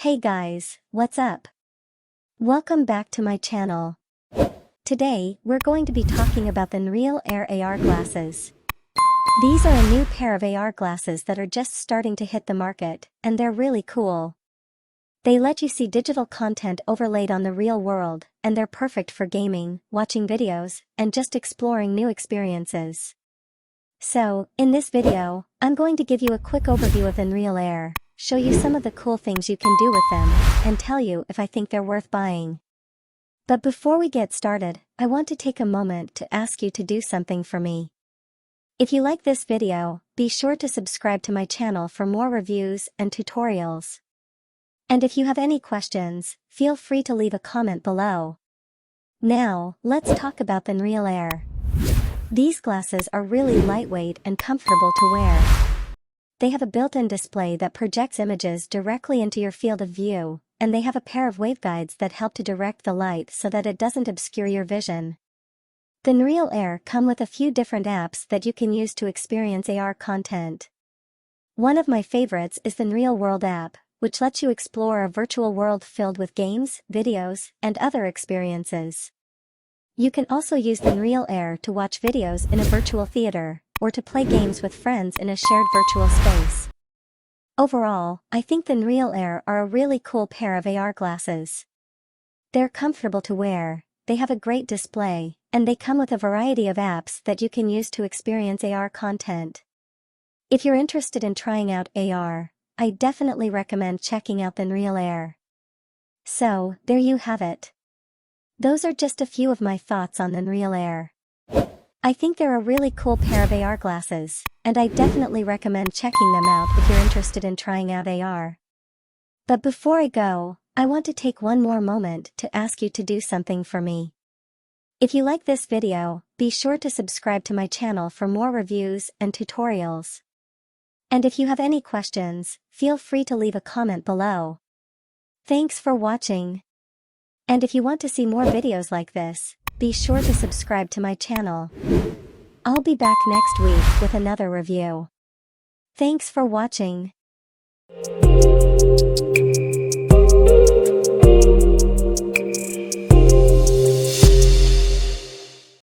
Hey guys, what's up? Welcome back to my channel. Today, we're going to be talking about the Nreal Air AR glasses. These are a new pair of AR glasses that are just starting to hit the market, and they're really cool. They let you see digital content overlaid on the real world, and they're perfect for gaming, watching videos, and just exploring new experiences. So, in this video, I'm going to give you a quick overview of the Nreal Air, show you some of the cool things you can do with them, and tell you if I think they're worth buying. But before we get started, I want to take a moment to ask you to do something for me. If you like this video, be sure to subscribe to my channel for more reviews and tutorials. And if you have any questions, feel free to leave a comment below. Now, let's talk about the Nreal Air. These glasses are really lightweight and comfortable to wear. They have a built-in display that projects images directly into your field of view, and they have a pair of waveguides that help to direct the light so that it doesn't obscure your vision. The Nreal Air come with a few different apps that you can use to experience AR content. One of my favorites is the Nreal World app, which lets you explore a virtual world filled with games, videos, and other experiences. You can also use the Nreal Air to watch videos in a virtual theater, or to play games with friends in a shared virtual space. Overall, I think the Nreal Air are a really cool pair of AR glasses. They're comfortable to wear, they have a great display, and they come with a variety of apps that you can use to experience AR content. If you're interested in trying out AR, I definitely recommend checking out the Nreal Air. So, there you have it. Those are just a few of my thoughts on the Nreal Air. I think they're a really cool pair of AR glasses, and I definitely recommend checking them out if you're interested in trying out AR. But before I go, I want to take one more moment to ask you to do something for me. If you like this video, be sure to subscribe to my channel for more reviews and tutorials. And if you have any questions, feel free to leave a comment below. Thanks for watching. And if you want to see more videos like this, be sure to subscribe to my channel. I'll be back next week with another review. Thanks for watching.